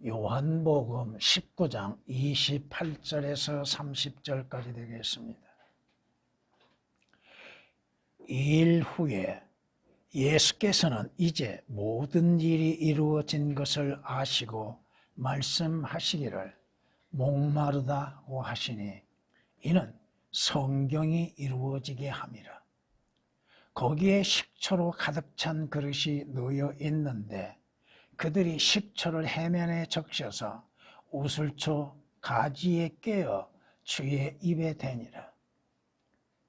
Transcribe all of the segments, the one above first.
요한복음 19장 28절에서 30절까지 되겠습니다. 이 일 후에 예수께서는 이제 모든 일이 이루어진 것을 아시고 말씀하시기를 목마르다고 하시니 이는 성경이 이루어지게 함이라. 거기에 식초로 가득 찬 그릇이 놓여 있는데 그들이 식초를 해면에 적셔서 우슬초 가지에 꿰어 주의 입에 대니라.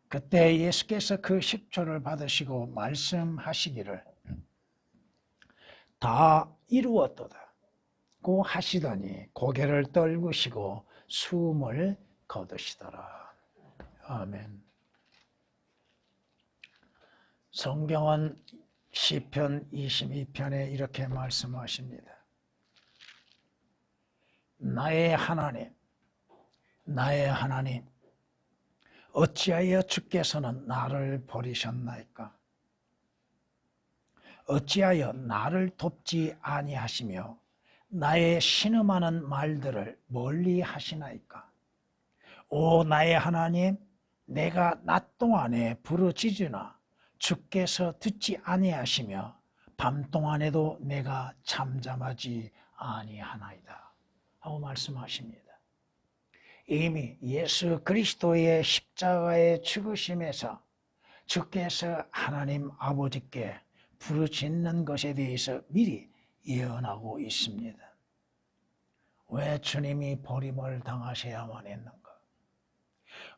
그때 예수께서 그 식초를 받으시고 말씀하시기를 다 이루었도다고 하시더니 고개를 떨구시고 숨을 거두시더라. 아멘. 성경은 시편 22편에 이렇게 말씀하십니다. 나의 하나님, 나의 하나님, 어찌하여 주께서는 나를 버리셨나이까? 어찌하여 나를 돕지 아니하시며 나의 신음하는 말들을 멀리 하시나이까? 오 나의 하나님, 내가 낮 동안에 부르짖으나 주께서 듣지 아니하시며 밤 동안에도 내가 잠잠하지 아니하나이다 하고 말씀하십니다. 이미 예수 그리스도의 십자가의 죽으심에서 주께서 하나님 아버지께 부르짖는 것에 대해서 미리 예언하고 있습니다. 왜 주님이 버림을 당하셔야만 했는가?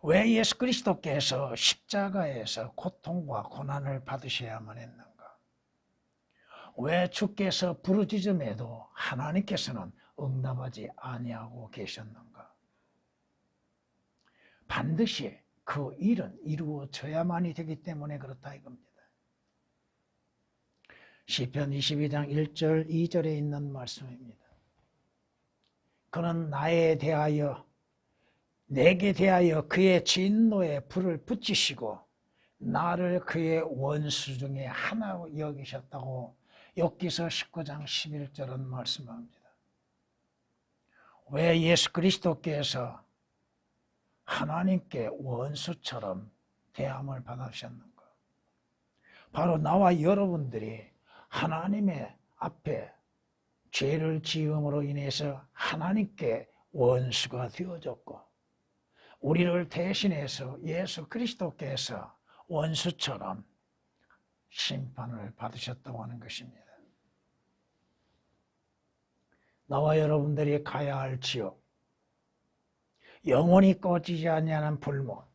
왜 예수 그리스도께서 십자가에서 고통과 고난을 받으셔야만 했는가? 왜 주께서 부르짖음에도 하나님께서는 응답하지 아니하고 계셨는가? 반드시 그 일은 이루어져야만이 되기 때문에 그렇다 이겁니다. 시편 22장 1절 2절에 있는 말씀입니다. 그는 내게 대하여 그의 진노의 불을 붙이시고 나를 그의 원수 중에 하나로 여기셨다고 욥기서 19장 11절은 말씀합니다. 왜 예수 그리스도께서 하나님께 원수처럼 대함을 받으셨는가? 바로 나와 여러분들이 하나님의 앞에 죄를 지음으로 인해서 하나님께 원수가 되어졌고 우리를 대신해서 예수 그리스도께서 원수처럼 심판을 받으셨다고 하는 것입니다. 나와 여러분들이 가야 할 지옥, 영원히 꺼지지 않는 불못,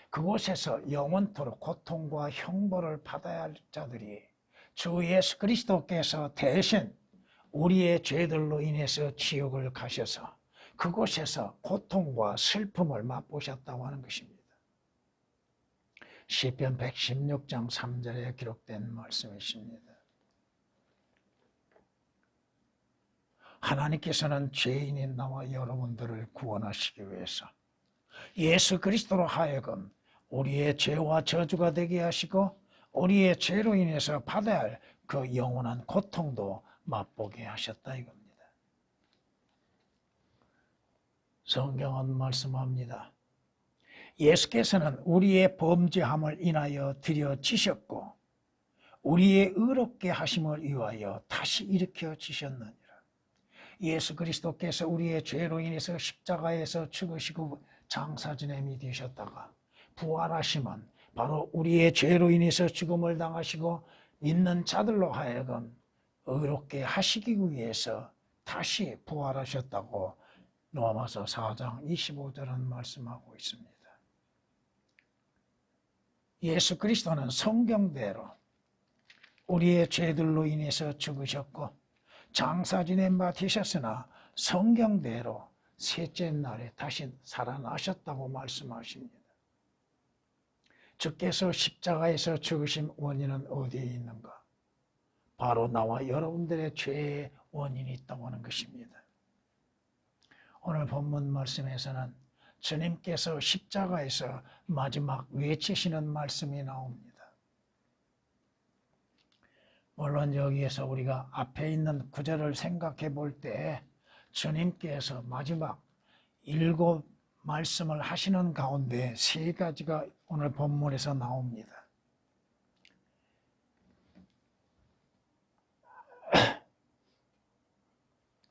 그곳에서 영원토록 고통과 형벌을 받아야 할 자들이 주 예수 그리스도께서 대신 우리의 죄들로 인해서 지옥을 가셔서 그곳에서 고통과 슬픔을 맛보셨다고 하는 것입니다. 시편 116장 3절에 기록된 말씀이십니다. 하나님께서는 죄인인 나와 여러분들을 구원하시기 위해서 예수 그리스도로 하여금 우리의 죄와 저주가 되게 하시고 우리의 죄로 인해서 받아야 할 그 영원한 고통도 맛보게 하셨다 이겁니다. 성경은 말씀합니다. 예수께서는 우리의 범죄함을 인하여 들여지셨고 우리의 의롭게 하심을 위하여 다시 일으켜 지셨느니라. 예수 그리스도께서 우리의 죄로 인해서 십자가에서 죽으시고 장사지냄이 되셨다가 부활하심은 바로 우리의 죄로 인해서 죽음을 당하시고 믿는 자들로 하여금 의롭게 하시기 위해서 다시 부활하셨다고 로마서 4장 25절은 말씀하고 있습니다. 예수 그리스도는 성경대로 우리의 죄들로 인해서 죽으셨고 장사지낸 바 되셨으나 성경대로 셋째 날에 다시 살아나셨다고 말씀하십니다. 주께서 십자가에서 죽으신 원인은 어디에 있는가? 바로 나와 여러분들의 죄의 원인이 있다고 하는 것입니다. 오늘 본문 말씀에서는 주님께서 십자가에서 마지막 외치시는 말씀이 나옵니다. 물론 여기에서 우리가 앞에 있는 구절을 생각해 볼 때 주님께서 마지막 7 말씀을 하시는 가운데 3가지가 오늘 본문에서 나옵니다.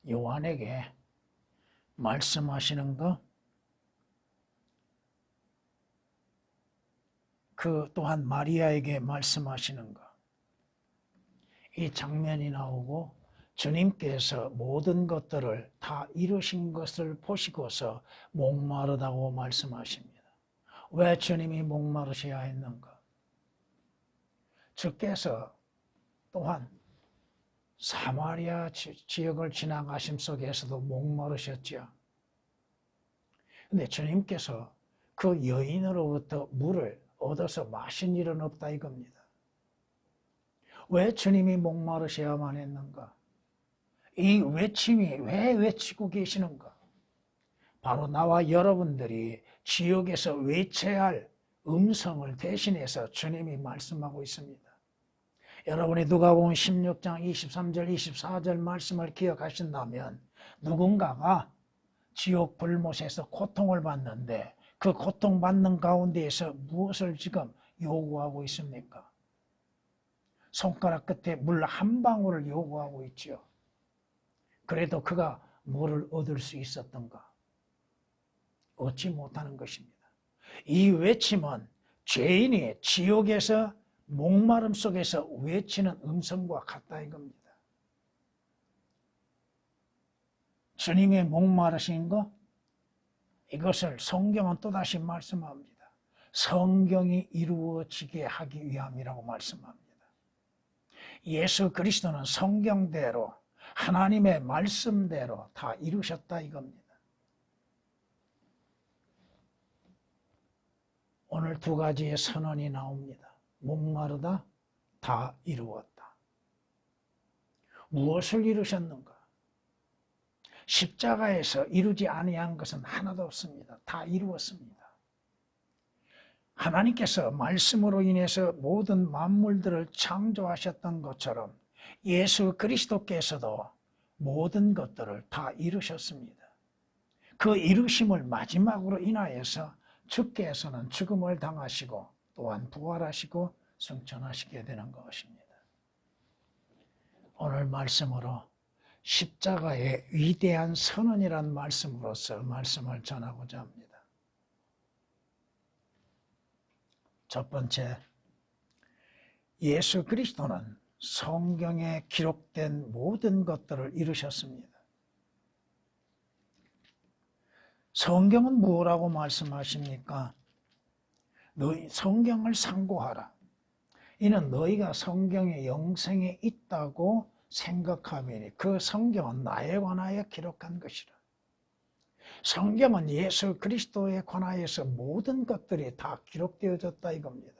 요한에게 말씀하시는 것, 그 또한 마리아에게 말씀하시는 것, 이 장면이 나오고 주님께서 모든 것들을 다 이루신 것을 보시고서 목마르다고 말씀하십니다. 왜 주님이 목마르셔야 했는가? 주께서 또한 사마리아 지역을 지나가심 속에서도 목마르셨죠. 근데 주님께서 그 여인으로부터 물을 얻어서 마신 일은 없다 이겁니다. 왜 주님이 목마르셔야만 했는가? 이 외침이 왜 외치고 계시는가? 바로 나와 여러분들이 지옥에서 외쳐야 할 음성을 대신해서 주님이 말씀하고 있습니다. 여러분이 누가복음 16장 23절 24절 말씀을 기억하신다면 누군가가 지옥 불못에서 고통을 받는데 그 고통받는 가운데에서 무엇을 지금 요구하고 있습니까? 손가락 끝에 물 한 방울을 요구하고 있죠. 그래도 그가 물을 얻을 수 있었던가? 얻지 못하는 것입니다. 이 외침은 죄인이 지옥에서 목마름 속에서 외치는 음성과 같다 이겁니다. 주님의 목마르신 것, 이것을 성경은 또다시 말씀합니다. 성경이 이루어지게 하기 위함이라고 말씀합니다. 예수 그리스도는 성경대로 하나님의 말씀대로 다 이루셨다 이겁니다. 오늘 2가지의 선언이 나옵니다. 목마르다, 다 이루었다. 무엇을 이루셨는가? 십자가에서 이루지 아니한 것은 하나도 없습니다. 다 이루었습니다. 하나님께서 말씀으로 인해서 모든 만물들을 창조하셨던 것처럼 예수 그리스도께서도 모든 것들을 다 이루셨습니다. 그 이루심을 마지막으로 인하여서 주께서는 죽음을 당하시고 또한 부활하시고 승천하시게 되는 것입니다. 오늘 말씀으로 십자가의 위대한 선언이란 말씀으로서 말씀을 전하고자 합니다. 첫 번째, 예수 그리스도는 성경에 기록된 모든 것들을 이루셨습니다. 성경은 뭐라고 말씀하십니까? 너희 성경을 상고하라. 이는 너희가 성경의 영생에 있다고 생각하면 그 성경은 나에 관하여 기록한 것이라. 성경은 예수 그리스도에 관하여서 모든 것들이 다 기록되어졌다 이겁니다.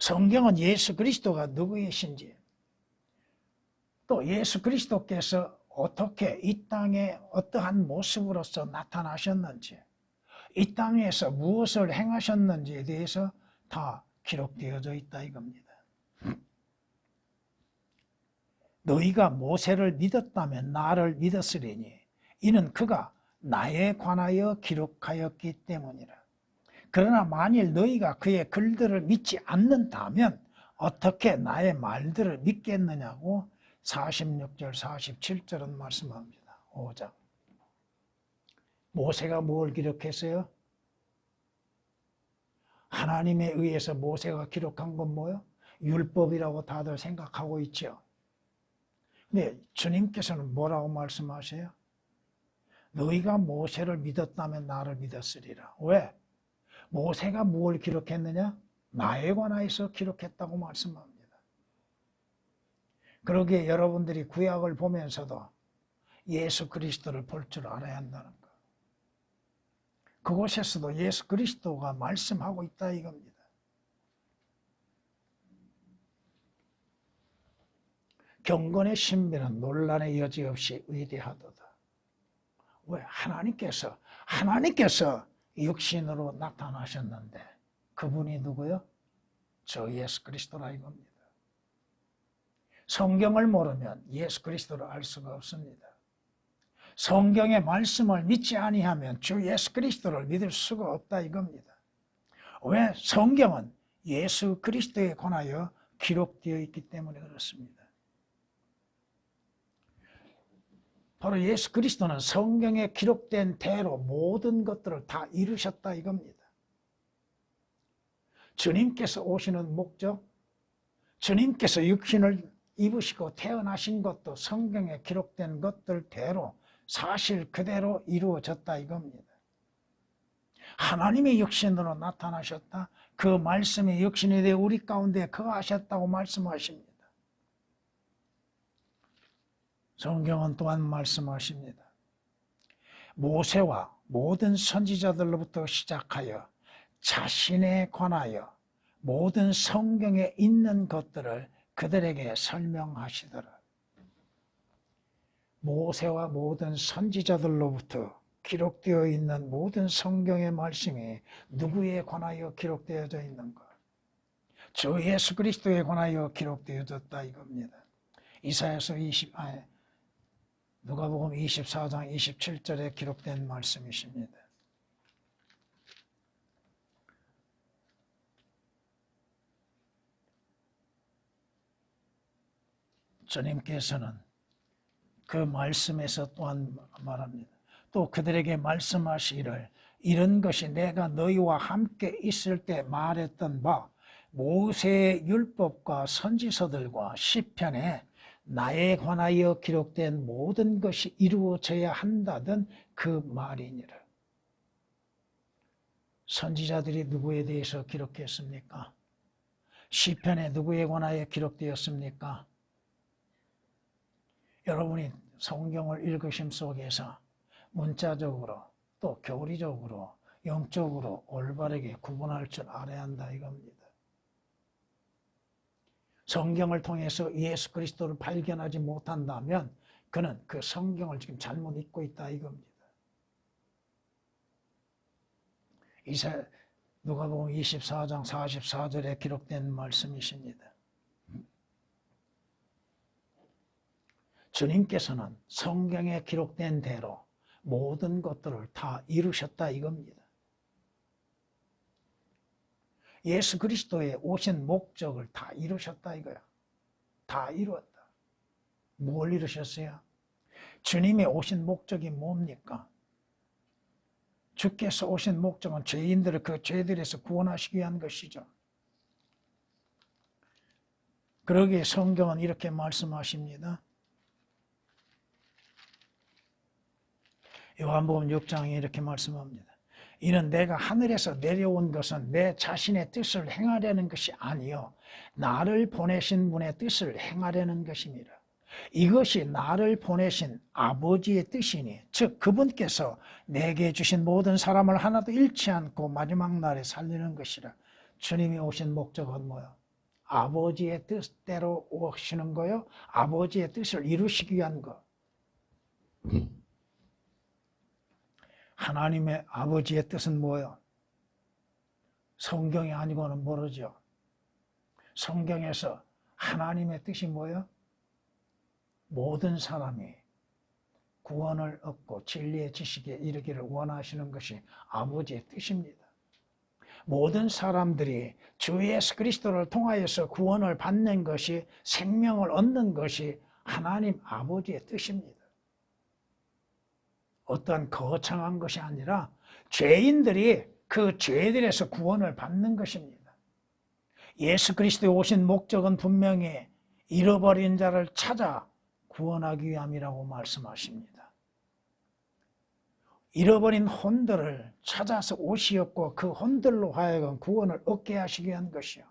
성경은 예수 그리스도가 누구이신지, 또 예수 그리스도께서 어떻게 이 땅에 어떠한 모습으로서 나타나셨는지, 이 땅에서 무엇을 행하셨는지에 대해서 다 기록되어져 있다 이겁니다. 너희가 모세를 믿었다면 나를 믿었으리니 이는 그가 나에 관하여 기록하였기 때문이라. 그러나 만일 너희가 그의 글들을 믿지 않는다면 어떻게 나의 말들을 믿겠느냐고 46절 47절은 말씀합니다. 5장. 모세가 뭘 기록했어요? 하나님에 의해서 모세가 기록한 건 뭐예요? 율법이라고 다들 생각하고 있죠. 근데 주님께서는 뭐라고 말씀하세요? 너희가 모세를 믿었다면 나를 믿었으리라. 왜? 모세가 뭘 기록했느냐? 나에 관하여서 기록했다고 말씀합니다. 그러기에 여러분들이 구약을 보면서도 예수 그리스도를 볼 줄 알아야 한다는 것. 그곳에서도 예수 그리스도가 말씀하고 있다 이겁니다. 경건의 신비는 논란의 여지 없이 위대하도다. 왜? 하나님께서 육신으로 나타나셨는데 그분이 누구요? 저 예수 그리스도라 이겁니다. 성경을 모르면 예수 그리스도를 알 수가 없습니다. 성경의 말씀을 믿지 아니하면 주 예수 그리스도를 믿을 수가 없다 이겁니다. 왜? 성경은 예수 그리스도에 관하여 기록되어 있기 때문에 그렇습니다. 바로 예수 그리스도는 성경에 기록된 대로 모든 것들을 다 이루셨다 이겁니다. 주님께서 오시는 목적, 주님께서 육신을 입으시고 태어나신 것도 성경에 기록된 것들대로 사실 그대로 이루어졌다 이겁니다. 하나님의 육신으로 나타나셨다. 그 말씀이 육신이 되어 우리 가운데 거하셨다고 말씀하십니다. 성경은 또한 말씀하십니다. 모세와 모든 선지자들로부터 시작하여 자신에 관하여 모든 성경에 있는 것들을 그들에게 설명하시더라. 모세와 모든 선지자들로부터 기록되어 있는 모든 성경의 말씀이 누구에 관하여 기록되어져 있는가? 주 예수 그리스도에 관하여 기록되어졌다 이겁니다. 누가복음 24장 27절에 기록된 말씀이십니다. 주님께서는 그 말씀에서 또한 말합니다. 또 그들에게 말씀하시기를 이런 것이 내가 너희와 함께 있을 때 말했던 바 모세의 율법과 선지서들과 시편에 나에 관하여 기록된 모든 것이 이루어져야 한다던 그 말이니라. 선지자들이 누구에 대해서 기록했습니까? 시편에 누구에 관하여 기록되었습니까? 여러분이 성경을 읽으심 속에서 문자적으로 또 교리적으로 영적으로 올바르게 구분할 줄 알아야 한다 이겁니다. 성경을 통해서 예수 그리스도를 발견하지 못한다면 그는 그 성경을 지금 잘못 읽고 있다 이겁니다. 누가복음 24장 44절에 기록된 말씀이십니다. 주님께서는 성경에 기록된 대로 모든 것들을 다 이루셨다 이겁니다. 예수 그리스도의 오신 목적을 다 이루셨다 이거야. 다 이루었다. 뭘 이루셨어요? 주님의 오신 목적이 뭡니까? 주께서 오신 목적은 죄인들을 그 죄들에서 구원하시기 위한 것이죠. 그러기에 성경은 이렇게 말씀하십니다. 요한복음 6장에 이렇게 말씀합니다. 이는 내가 하늘에서 내려온 것은 내 자신의 뜻을 행하려는 것이 아니요 나를 보내신 분의 뜻을 행하려는 것입니다. 이것이 나를 보내신 아버지의 뜻이니 즉 그분께서 내게 주신 모든 사람을 하나도 잃지 않고 마지막 날에 살리는 것이라. 주님이 오신 목적은 뭐예요? 아버지의 뜻대로 오시는 거요. 아버지의 뜻을 이루시기 위한 거. 하나님의 아버지의 뜻은 뭐예요? 성경이 아니고는 모르죠. 성경에서 하나님의 뜻이 뭐예요? 모든 사람이 구원을 얻고 진리의 지식에 이르기를 원하시는 것이 아버지의 뜻입니다. 모든 사람들이 주 예수 그리스도를 통하여서 구원을 받는 것이 생명을 얻는 것이 하나님 아버지의 뜻입니다. 어떤 거창한 것이 아니라 죄인들이 그 죄들에서 구원을 받는 것입니다. 예수 그리스도에 오신 목적은 분명히 잃어버린 자를 찾아 구원하기 위함이라고 말씀하십니다. 잃어버린 혼들을 찾아서 오시었고 그 혼들로 하여금 구원을 얻게 하시기 위한 것이요.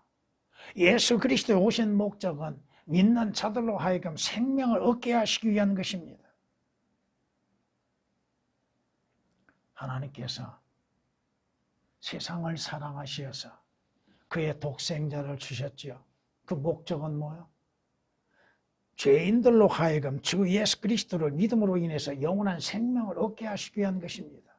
예수 그리스도에 오신 목적은 믿는 자들로 하여금 생명을 얻게 하시기 위한 것입니다. 하나님께서 세상을 사랑하시어서 그의 독생자를 주셨지요. 그 목적은 뭐예요? 죄인들로 하여금 주 예수 그리스도를 믿음으로 인해서 영원한 생명을 얻게 하시기 위한 것입니다.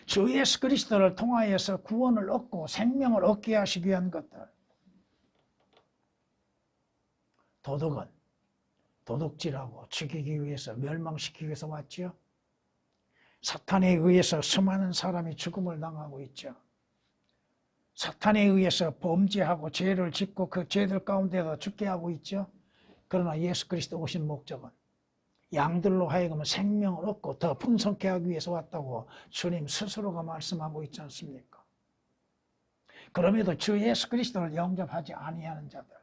주 예수 그리스도를 통하여서 구원을 얻고 생명을 얻게 하시기 위한 것들. 도둑은 도둑질하고 죽이기 위해서, 멸망시키기 위해서 왔지요. 사탄에 의해서 수많은 사람이 죽음을 당하고 있죠. 사탄에 의해서 범죄하고 죄를 짓고 그 죄들 가운데서 죽게 하고 있죠. 그러나 예수 그리스도 오신 목적은 양들로 하여금 생명을 얻고 더 풍성케 하기 위해서 왔다고 주님 스스로가 말씀하고 있지 않습니까? 그럼에도 주 예수 그리스도를 영접하지 아니하는 자들,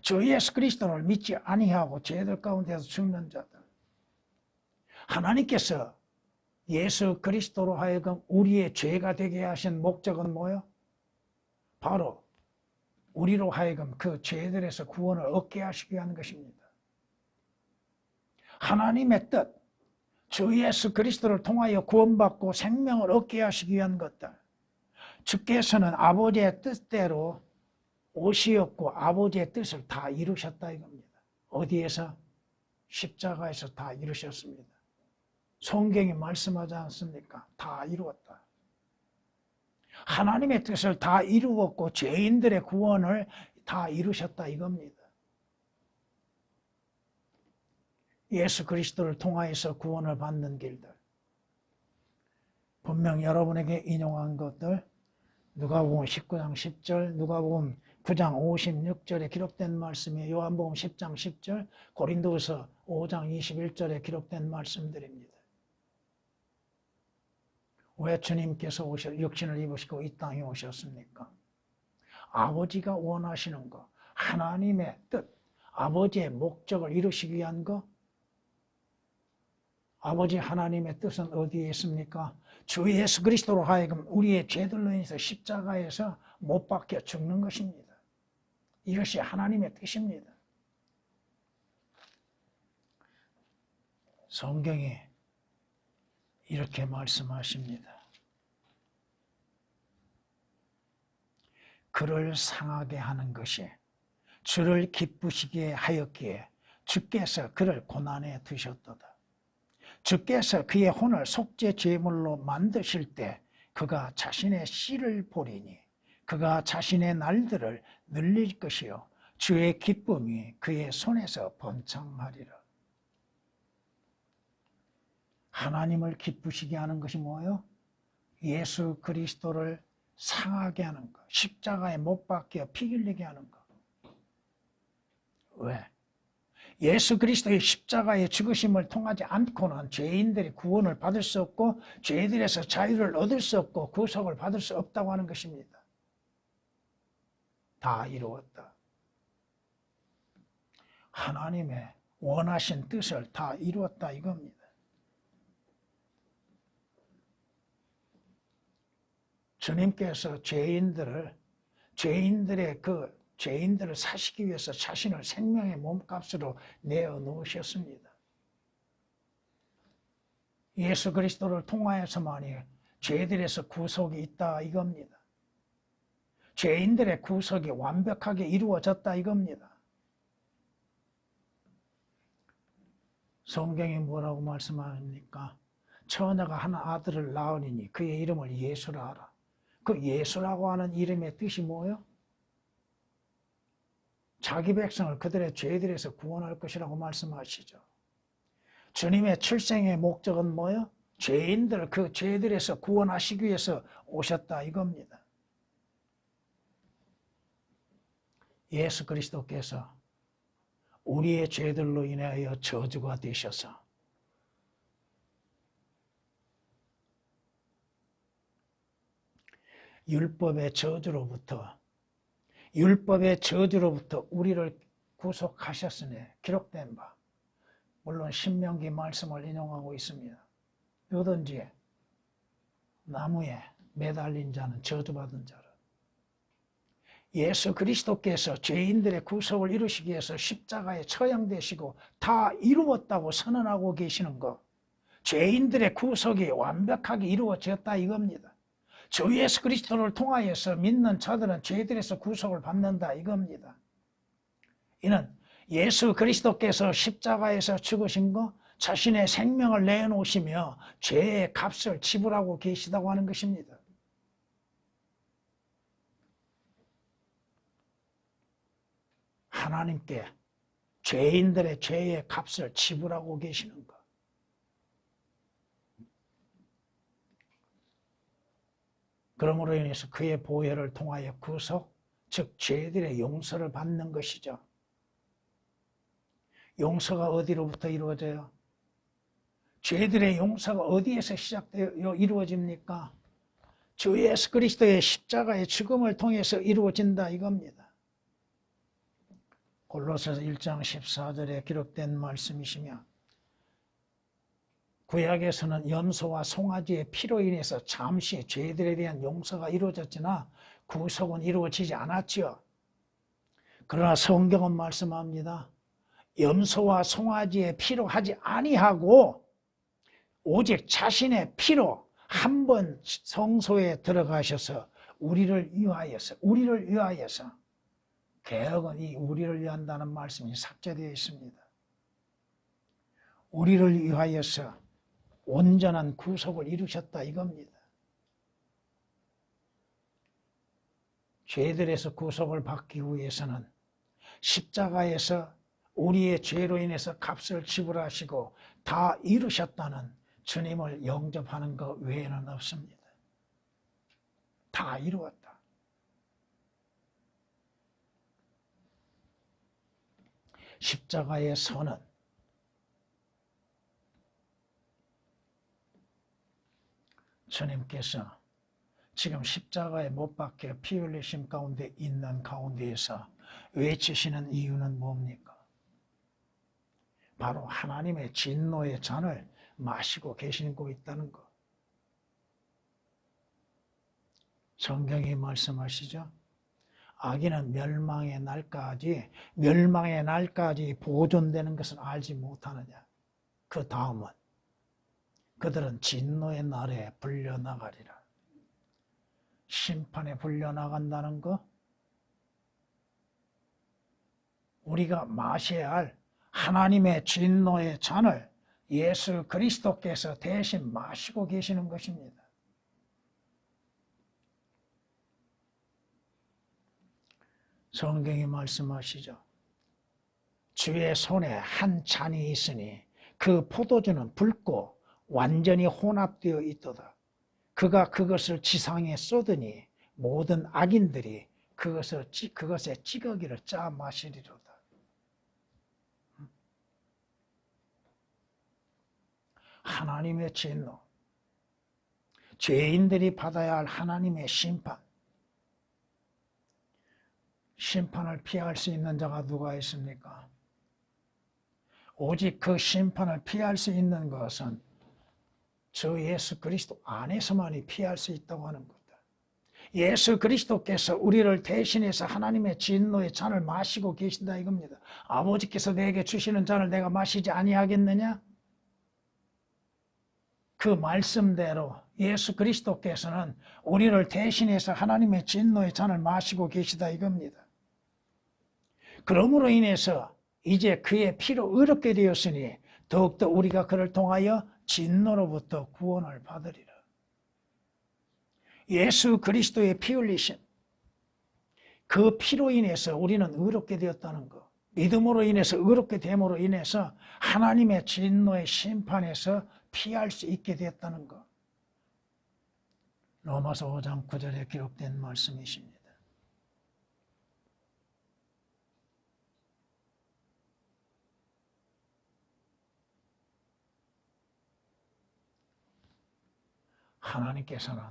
주 예수 그리스도를 믿지 아니하고 죄들 가운데서 죽는 자들, 하나님께서 예수 그리스도로 하여금 우리의 죄가 되게 하신 목적은 뭐요? 바로 우리로 하여금 그 죄들에서 구원을 얻게 하시기 위한 것입니다. 하나님의 뜻, 주 예수 그리스도를 통하여 구원받고 생명을 얻게 하시기 위한 것들, 주께서는 아버지의 뜻대로 오시었고 아버지의 뜻을 다 이루셨다 이겁니다. 어디에서? 십자가에서 다 이루셨습니다. 성경이 말씀하지 않습니까? 다 이루었다. 하나님의 뜻을 다 이루었고 죄인들의 구원을 다 이루셨다 이겁니다. 예수 그리스도를 통하여서 구원을 받는 길들, 분명 여러분에게 인용한 것들, 누가복음 19장 10절, 누가복음 9장 56절에 기록된 말씀이 요한복음 10장 10절, 고린도후서 5장 21절에 기록된 말씀들입니다. 왜 주님께서 육신을 입으시고 이 땅에 오셨습니까? 아버지가 원하시는 것, 하나님의 뜻, 아버지의 목적을 이루시기 위한 것. 아버지 하나님의 뜻은 어디에 있습니까? 주 예수 그리스도로 하여금 우리의 죄들로 인해서 십자가에서 못 박혀 죽는 것입니다. 이것이 하나님의 뜻입니다. 성경이 이렇게 말씀하십니다. 그를 상하게 하는 것이 주를 기쁘시게 하였기에 주께서 그를 고난에 두셨도다. 주께서 그의 혼을 속죄 제물로 만드실 때 그가 자신의 씨를 보리니 그가 자신의 날들을 늘릴 것이요 주의 기쁨이 그의 손에서 번창하리라. 하나님을 기쁘시게 하는 것이 뭐예요? 예수 그리스도를 상하게 하는 것, 십자가에 못 박혀 피 흘리게 하는 것. 왜? 예수 그리스도의 십자가의 죽으심을 통하지 않고는 죄인들이 구원을 받을 수 없고 죄들에서 자유를 얻을 수 없고 구속을 받을 수 없다고 하는 것입니다. 다 이루었다. 하나님의 원하신 뜻을 다 이루었다 이겁니다. 주님께서 죄인들을 사시기 위해서 자신을 생명의 몸값으로 내어 놓으셨습니다. 예수 그리스도를 통하여서만이 죄들에서 구속이 있다 이겁니다. 죄인들의 구속이 완벽하게 이루어졌다 이겁니다. 성경이 뭐라고 말씀합니까? 처녀가 한 아들을 낳으니 그의 이름을 예수라 하라. 그 예수라고 하는 이름의 뜻이 뭐예요? 자기 백성을 그들의 죄들에서 구원할 것이라고 말씀하시죠. 주님의 출생의 목적은 뭐예요? 죄인들을 그 죄들에서 구원하시기 위해서 오셨다 이겁니다. 예수 그리스도께서 우리의 죄들로 인하여 저주가 되셔서 율법의 저주로부터 우리를 구속하셨으니 기록된 바, 물론 신명기 말씀을 인용하고 있습니다. 누구든지 나무에 매달린 자는 저주받은 자라. 예수 그리스도께서 죄인들의 구속을 이루시기 위해서 십자가에 처형되시고 다 이루었다고 선언하고 계시는 것, 죄인들의 구속이 완벽하게 이루어졌다 이겁니다. 주 예수 그리스도를 통하여서 믿는 자들은 죄들에서 구속을 받는다 이겁니다. 이는 예수 그리스도께서 십자가에서 죽으신 것, 자신의 생명을 내놓으시며 죄의 값을 지불하고 계시다고 하는 것입니다. 하나님께 죄인들의 죄의 값을 지불하고 계시는 것. 그러므로 인해서 그의 보혈을 통하여 구속, 즉 죄들의 용서를 받는 것이죠. 용서가 어디로부터 이루어져요? 죄들의 용서가 어디에서 시작되어 이루어집니까? 주 예수 그리스도의 십자가의 죽음을 통해서 이루어진다 이겁니다. 골로새서 1장 14절에 기록된 말씀이시며, 구약에서는 염소와 송아지의 피로 인해서 잠시 죄들에 대한 용서가 이루어졌으나 구속은 이루어지지 않았지요. 그러나 성경은 말씀합니다. 염소와 송아지의 피로 하지 아니하고 오직 자신의 피로 한 번 성소에 들어가셔서 우리를 위하여서 개혁은 이 우리를 위한다는 말씀이 삭제되어 있습니다. 우리를 위하여서 온전한 구속을 이루셨다 이겁니다. 죄들에서 구속을 받기 위해서는 십자가에서 우리의 죄로 인해서 값을 지불하시고 다 이루셨다는 주님을 영접하는 것 외에는 없습니다. 다 이루었다. 십자가의 선은 주님께서 지금 십자가에 못 박혀 피 흘리심 가운데 있는 가운데에서 외치시는 이유는 뭡니까? 바로 하나님의 진노의 잔을 마시고 계시고 있다는 것. 성경이 말씀하시죠. 악인은 멸망의 날까지 보존되는 것을 알지 못하느냐. 그 다음은 그들은 진노의 날에 불려나가리라. 심판에 불려나간다는 것, 우리가 마셔야 할 하나님의 진노의 잔을 예수 그리스도께서 대신 마시고 계시는 것입니다. 성경이 말씀하시죠. 주의 손에 한 잔이 있으니 그 포도주는 붉고 완전히 혼합되어 있도다. 그가 그것을 지상에 쏟으니 모든 악인들이 그것의 찌꺼기를 짜 마시리로다. 하나님의 진노, 죄인들이 받아야 할 하나님의 심판을 피할 수 있는 자가 누가 있습니까? 오직 그 심판을 피할 수 있는 것은 주 예수 그리스도 안에서만이 피할 수 있다고 하는 겁니다. 예수 그리스도께서 우리를 대신해서 하나님의 진노의 잔을 마시고 계신다 이겁니다. 아버지께서 내게 주시는 잔을 내가 마시지 아니하겠느냐? 그 말씀대로 예수 그리스도께서는 우리를 대신해서 하나님의 진노의 잔을 마시고 계시다 이겁니다. 그러므로 인해서 이제 그의 피로 의롭게 되었으니 더욱더 우리가 그를 통하여 진노로부터 구원을 받으리라. 예수 그리스도의 피 흘리심, 그 피로 인해서 우리는 의롭게 되었다는 것, 믿음으로 인해서 의롭게 됨으로 인해서 하나님의 진노의 심판에서 피할 수 있게 되었다는 것. 로마서 5장 9절에 기록된 말씀이십니다. 하나님께서는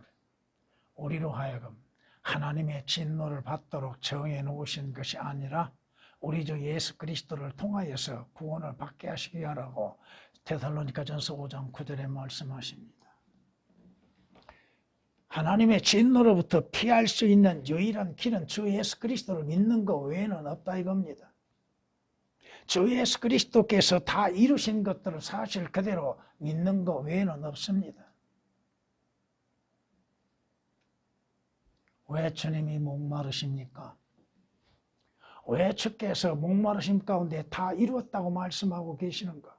우리로 하여금 하나님의 진노를 받도록 정해 놓으신 것이 아니라 우리 주 예수 그리스도를 통하여서 구원을 받게 하시기 위하라고 데살로니가전서 5장 9절에 말씀하십니다. 하나님의 진노로부터 피할 수 있는 유일한 길은 주 예수 그리스도를 믿는 것 외에는 없다 이겁니다. 주 예수 그리스도께서 다 이루신 것들을 사실 그대로 믿는 것 외에는 없습니다. 왜 주님이 목마르십니까? 왜 주께서 목마르심 가운데 다 이루었다고 말씀하고 계시는가?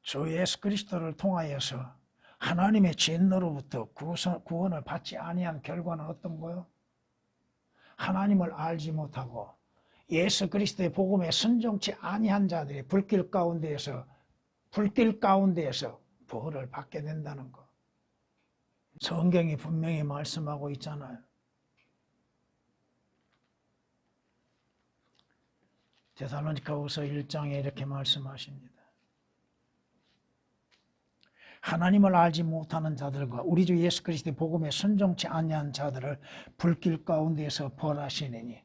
주 예수 그리스도를 통하여서 하나님의 진노로부터 구원을 받지 아니한 결과는 어떤 거요? 하나님을 알지 못하고 예수 그리스도의 복음에 순종치 아니한 자들이 불길 가운데에서 벌을 받게 된다는 것. 성경이 분명히 말씀하고 있잖아요. 데살로니가후서 1장에 이렇게 말씀하십니다. 하나님을 알지 못하는 자들과 우리 주 예수 그리스도의 복음에 순종치 아니한 자들을 불길 가운데서 벌하시느니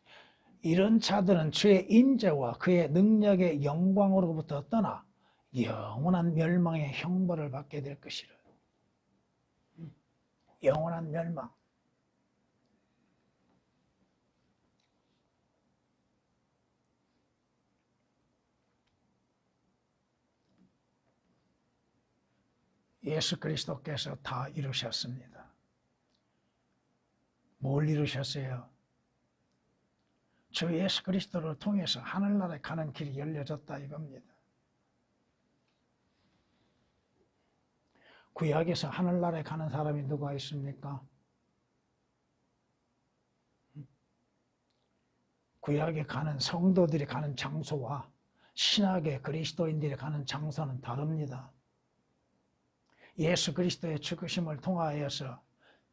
이런 자들은 주의 인재와 그의 능력의 영광으로부터 떠나 영원한 멸망의 형벌을 받게 될 것이라. 영원한 멸망. 예수 그리스도께서 다 이루셨습니다. 뭘 이루셨어요? 주 예수 그리스도를 통해서 하늘나라에 가는 길이 열려졌다 이겁니다. 구약에서 하늘나라에 가는 사람이 누가 있습니까? 구약에 가는 성도들이 가는 장소와 신약의 그리스도인들이 가는 장소는 다릅니다. 예수 그리스도의 죽으심을 통하여서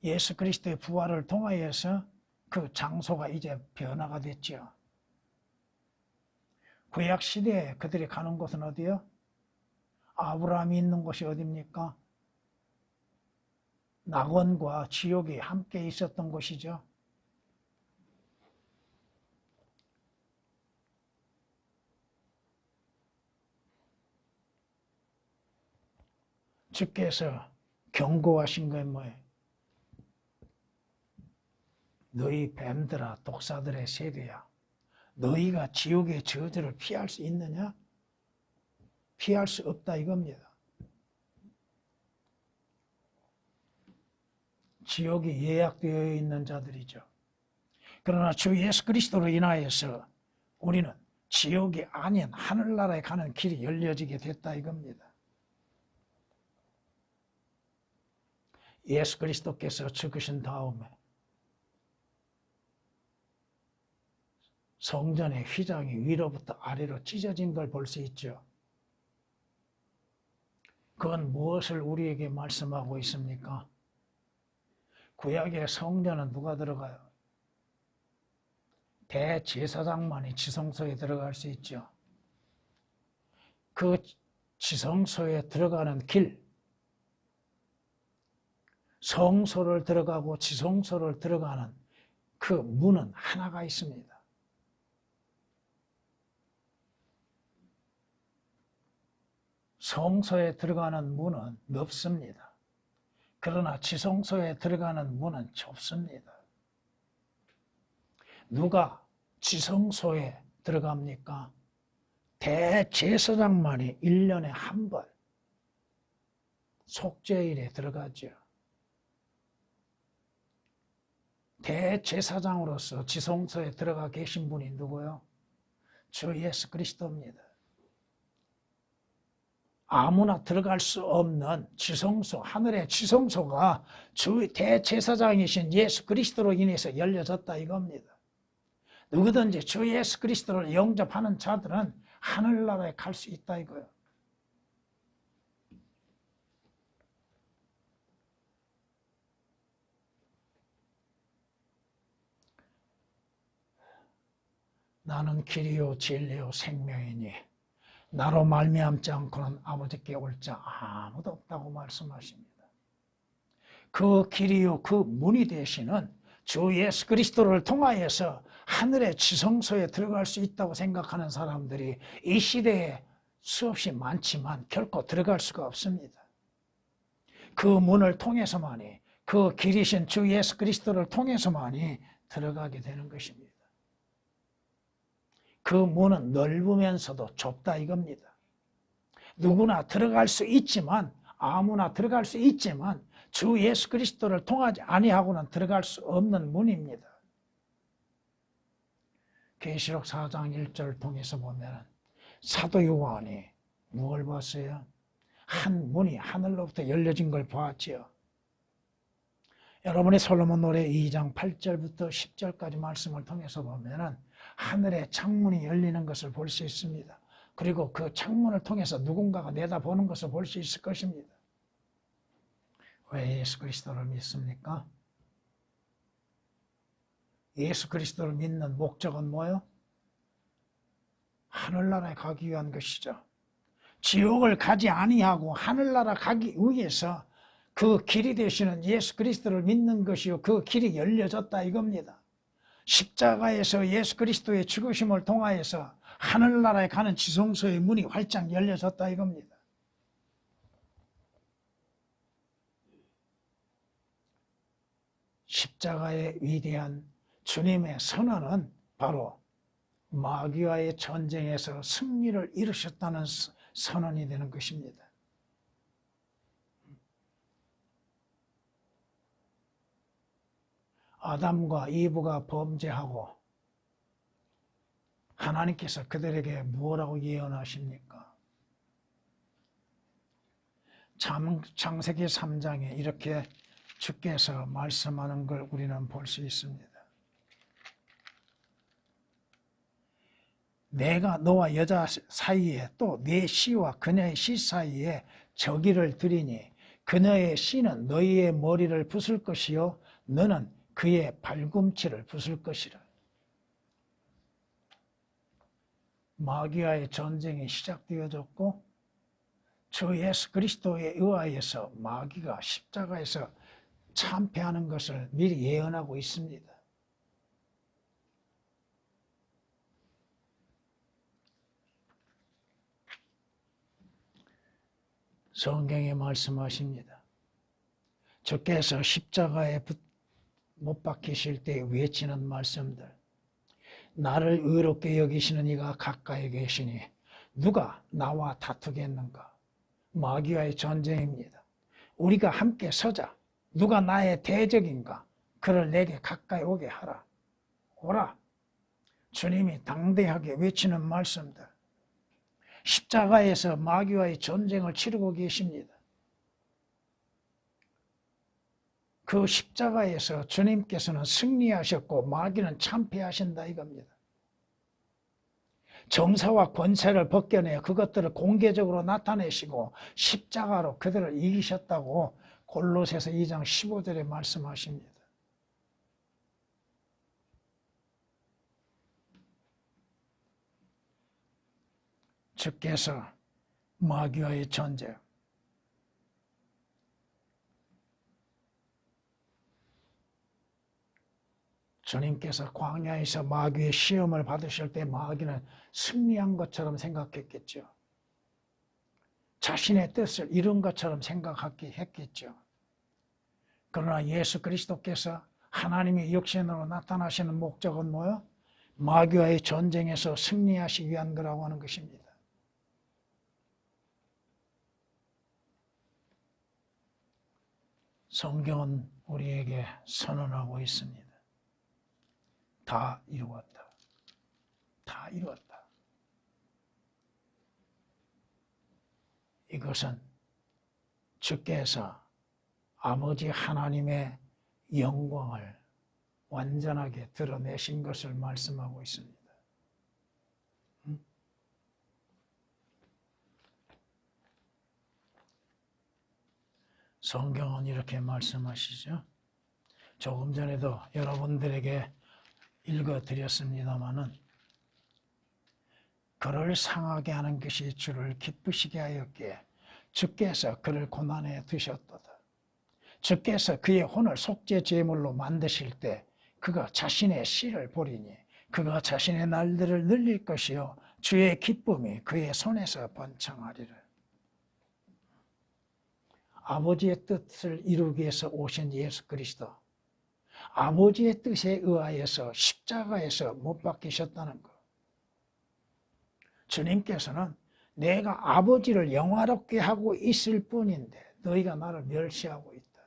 예수 그리스도의 부활을 통하여서 그 장소가 이제 변화가 됐죠. 구약 시대에 그들이 가는 곳은 어디요? 아브라함이 있는 곳이 어디입니까? 낙원과 지옥이 함께 있었던 곳이죠. 주께서 경고하신 건 뭐예요? 너희 뱀들아 독사들의 세대야, 너희가 지옥의 저주를 피할 수 있느냐? 피할 수 없다 이겁니다. 지옥이 예약되어 있는 자들이죠. 그러나 주 예수 그리스도로 인하여서 우리는 지옥이 아닌 하늘나라에 가는 길이 열려지게 됐다 이겁니다. 예수 그리스도께서 죽으신 다음에 성전의 휘장이 위로부터 아래로 찢어진 걸 볼 수 있죠. 그건 무엇을 우리에게 말씀하고 있습니까? 구약의 성전은 누가 들어가요? 대제사장만이 지성소에 들어갈 수 있죠. 그 지성소에 들어가는 길, 성소를 들어가고 지성소를 들어가는 그 문은 하나가 있습니다. 성소에 들어가는 문은 넓습니다. 그러나 지성소에 들어가는 문은 좁습니다. 누가 지성소에 들어갑니까? 대제사장만이 1년에 한 번 속죄일에 들어가죠. 대제사장으로서 지성소에 들어가 계신 분이 누구요? 주 예수 그리스도입니다. 아무나 들어갈 수 없는 지성소, 하늘의 지성소가 주 대제사장이신 예수 그리스도로 인해서 열려졌다 이겁니다. 누구든지 주 예수 그리스도를 영접하는 자들은 하늘나라에 갈 수 있다 이거예요. 나는 길이요 진리요 생명이니 나로 말미암지 않고는 아버지께 올 자 아무도 없다고 말씀하십니다. 그 길이요 그 문이 되시는 주 예수 그리스도를 통하여서 하늘의 지성소에 들어갈 수 있다고 생각하는 사람들이 이 시대에 수없이 많지만 결코 들어갈 수가 없습니다. 그 문을 통해서만이, 그 길이신 주 예수 그리스도를 통해서만이 들어가게 되는 것입니다. 그 문은 넓으면서도 좁다 이겁니다. 누구나 들어갈 수 있지만, 아무나 들어갈 수 있지만 주 예수 그리스도를 통하지 아니하고는 들어갈 수 없는 문입니다. 계시록 4장 1절을 통해서 보면 사도 요한이 무엇을 봤어요? 한 문이 하늘로부터 열려진 걸 보았지요. 여러분이 솔로몬 노래 2장 8절부터 10절까지 말씀을 통해서 보면은 하늘의 창문이 열리는 것을 볼 수 있습니다. 그리고 그 창문을 통해서 누군가가 내다보는 것을 볼 수 있을 것입니다. 왜 예수 그리스도를 믿습니까? 예수 그리스도를 믿는 목적은 뭐예요? 하늘나라에 가기 위한 것이죠. 지옥을 가지 아니하고 하늘나라 가기 위해서 그 길이 되시는 예수 그리스도를 믿는 것이요, 그 길이 열려졌다 이겁니다. 십자가에서 예수 그리스도의 죽으심을 통하여서 하늘나라에 가는 지성소의 문이 활짝 열려졌다 이겁니다. 십자가의 위대한 주님의 선언은 바로 마귀와의 전쟁에서 승리를 이루셨다는 선언이 되는 것입니다. 아담과 이브가 범죄하고 하나님께서 그들에게 무엇라고 예언하십니까? 창세기 3장에 이렇게 주께서 말씀하는 걸 우리는 볼 수 있습니다. 내가 너와 여자 사이에 또 네 씨와 그녀의 씨 사이에 저기를 두리니 그녀의 씨는 너희의 머리를 부술 것이요 너는 그의 발꿈치를 부술 것이라. 마귀와의 전쟁이 시작되어졌고 주 예수 그리스도에 의하여서 마귀가 십자가에서 참패하는 것을 미리 예언하고 있습니다. 성경에 말씀하십니다. 주께서 십자가에 못 박히실 때 외치는 말씀들. 나를 의롭게 여기시는 이가 가까이 계시니 누가 나와 다투겠는가? 마귀와의 전쟁입니다. 우리가 함께 서자. 누가 나의 대적인가? 그를 내게 가까이 오게 하라. 오라. 주님이 당대하게 외치는 말씀들. 십자가에서 마귀와의 전쟁을 치르고 계십니다. 그 십자가에서 주님께서는 승리하셨고 마귀는 참패하신다 이겁니다. 정사와 권세를 벗겨내 그것들을 공개적으로 나타내시고 십자가로 그들을 이기셨다고 골로새서 2장 15절에 말씀하십니다. 주께서 마귀와의 전쟁, 주님께서 광야에서 마귀의 시험을 받으실 때 마귀는 승리한 것처럼 생각했겠죠. 자신의 뜻을 이룬 것처럼 생각했겠죠. 그러나 예수 그리스도께서 하나님의 육신으로 나타나시는 목적은 뭐예요? 마귀와의 전쟁에서 승리하시기 위한 거라고 하는 것입니다. 성경은 우리에게 선언하고 있습니다. 다 이루었다. 다 이루었다. 이것은 주께서 아버지 하나님의 영광을 완전하게 드러내신 것을 말씀하고 있습니다. 성경은 이렇게 말씀하시죠. 조금 전에도 여러분들에게 읽어드렸습니다마는 그를 상하게 하는 것이 주를 기쁘시게 하였기에 주께서 그를 고난에 두셨도다. 주께서 그의 혼을 속죄 제물로 만드실 때 그가 자신의 씨를 보리니 그가 자신의 날들을 늘릴 것이요 주의 기쁨이 그의 손에서 번창하리라. 아버지의 뜻을 이루기 위해서 오신 예수 그리스도, 아버지의 뜻에 의하여서 십자가에서 못 박히셨다는 것. 주님께서는 내가 아버지를 영화롭게 하고 있을 뿐인데 너희가 나를 멸시하고 있다.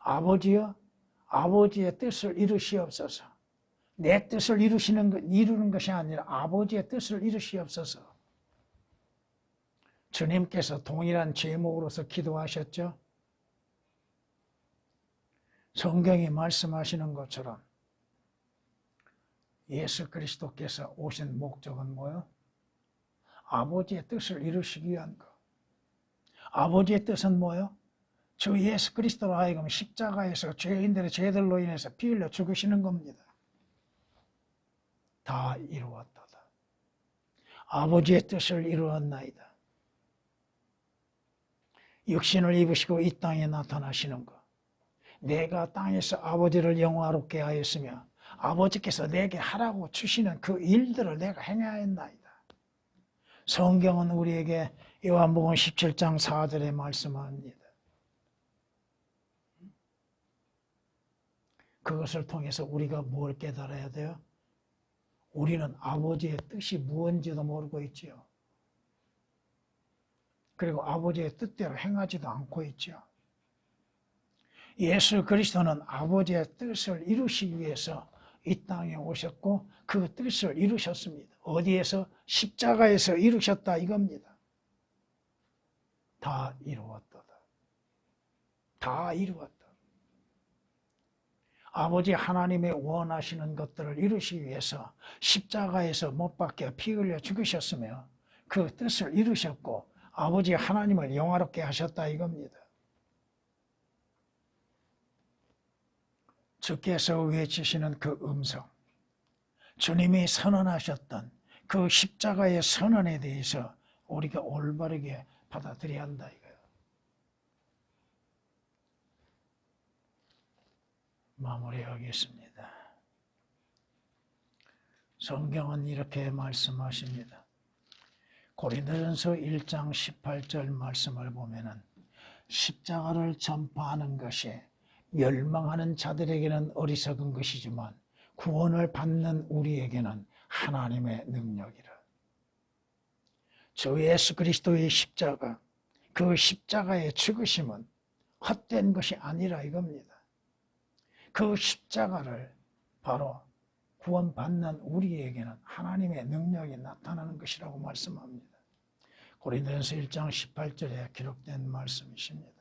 아버지여, 아버지의 뜻을 이루시옵소서. 내 뜻을 이루는 것이 아니라 아버지의 뜻을 이루시옵소서. 주님께서 동일한 제목으로서 기도하셨죠. 성경이 말씀하시는 것처럼 예수 그리스도께서 오신 목적은 뭐요? 아버지의 뜻을 이루시기 위한 것. 아버지의 뜻은 뭐요? 주 예수 그리스도로 하여금 십자가에서 죄인들의 죄들로 인해서 피 흘려 죽으시는 겁니다. 다 이루었도다. 아버지의 뜻을 이루었나이다. 육신을 입으시고 이 땅에 나타나시는 것. 내가 땅에서 아버지를 영화롭게 하였으며 아버지께서 내게 하라고 주시는 그 일들을 내가 행하였나이다. 성경은 우리에게 요한복음 17장 4절에 말씀합니다. 그것을 통해서 우리가 뭘 깨달아야 돼요? 우리는 아버지의 뜻이 무엇인지도 모르고 있지요. 그리고 아버지의 뜻대로 행하지도 않고 있죠. 예수 그리스도는 아버지의 뜻을 이루시기 위해서 이 땅에 오셨고 그 뜻을 이루셨습니다. 어디에서? 십자가에서 이루셨다 이겁니다. 다 이루었도다. 다 이루었다. 아버지 하나님의 원하시는 것들을 이루시기 위해서 십자가에서 못 박혀 피 흘려 죽으셨으며 그 뜻을 이루셨고 아버지 하나님을 영화롭게 하셨다 이겁니다. 주께서 외치시는 그 음성, 주님이 선언하셨던 그 십자가의 선언에 대해서 우리가 올바르게 받아들여야 한다 이거예요. 마무리하겠습니다. 성경은 이렇게 말씀하십니다. 고린도전서 1장 18절 말씀을 보면은 십자가를 전파하는 것이 멸망하는 자들에게는 어리석은 것이지만 구원을 받는 우리에게는 하나님의 능력이라. 주 예수 그리스도의 십자가, 그 십자가의 죽으심은 헛된 것이 아니라 이겁니다. 그 십자가를 바로 구원받는 우리에게는 하나님의 능력이 나타나는 것이라고 말씀합니다. 고린도전서 1장 18절에 기록된 말씀이십니다.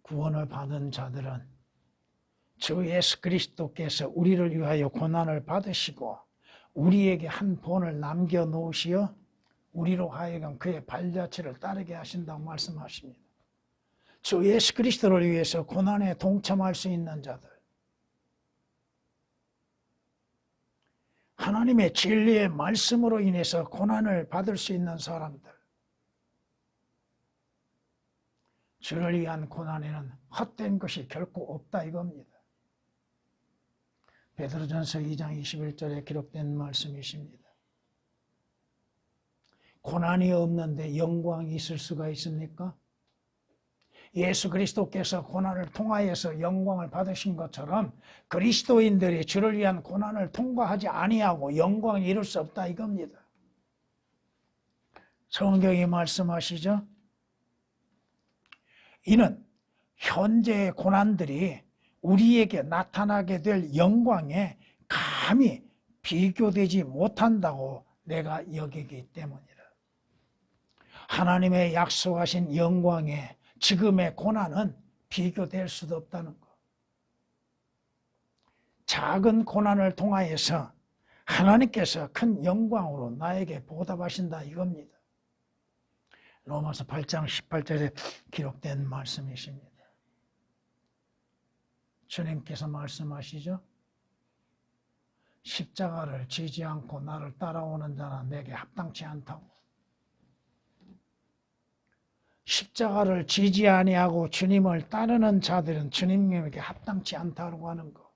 구원을 받은 자들은 주 예수 그리스도께서 우리를 위하여 고난을 받으시고 우리에게 한 본을 남겨놓으시어 우리로 하여금 그의 발자취를 따르게 하신다고 말씀하십니다. 주 예수 그리스도를 위해서 고난에 동참할 수 있는 자들, 하나님의 진리의 말씀으로 인해서 고난을 받을 수 있는 사람들, 주를 위한 고난에는 헛된 것이 결코 없다 이겁니다. 베드로전서 2장 21절에 기록된 말씀이십니다. 고난이 없는데 영광이 있을 수가 있습니까? 예수 그리스도께서 고난을 통하여서 영광을 받으신 것처럼 그리스도인들이 주를 위한 고난을 통과하지 아니하고 영광을 이룰 수 없다 이겁니다. 성경이 말씀하시죠? 이는 현재의 고난들이 우리에게 나타나게 될 영광에 감히 비교되지 못한다고 내가 여기기 때문이라. 하나님의 약속하신 영광에 지금의 고난은 비교될 수도 없다는 것. 작은 고난을 통하여서 하나님께서 큰 영광으로 나에게 보답하신다 이겁니다. 로마서 8장 18절에 기록된 말씀이십니다. 주님께서 말씀하시죠. 십자가를 지지 않고 나를 따라오는 자는 내게 합당치 않다고. 십자가를 지지 아니하고 주님을 따르는 자들은 주님에게 합당치 않다고 하는 것.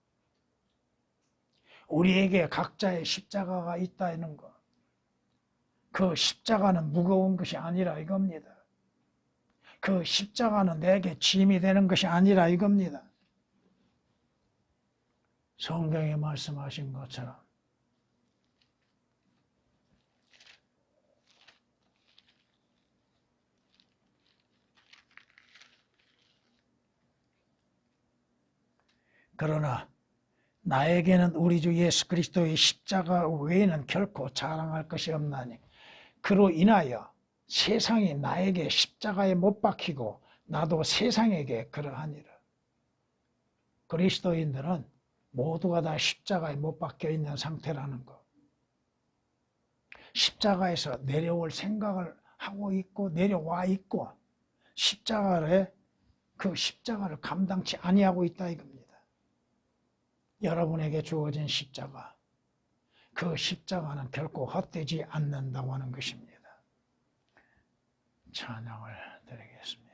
우리에게 각자의 십자가가 있다는 것. 그 십자가는 무거운 것이 아니라 이겁니다. 그 십자가는 내게 짐이 되는 것이 아니라 이겁니다. 성경에 말씀하신 것처럼 그러나 나에게는 우리 주 예수 그리스도의 십자가 외에는 결코 자랑할 것이 없나니 그로 인하여 세상이 나에게 십자가에 못 박히고 나도 세상에게 그러하니라. 그리스도인들은 모두가 다 십자가에 못 박혀 있는 상태라는 것. 십자가에서 내려올 생각을 하고 있고 내려와 있고 그 십자가를 감당치 아니하고 있다 이겁니다. 여러분에게 주어진 십자가, 그 십자가는 결코 헛되지 않는다고 하는 것입니다. 찬양을 드리겠습니다.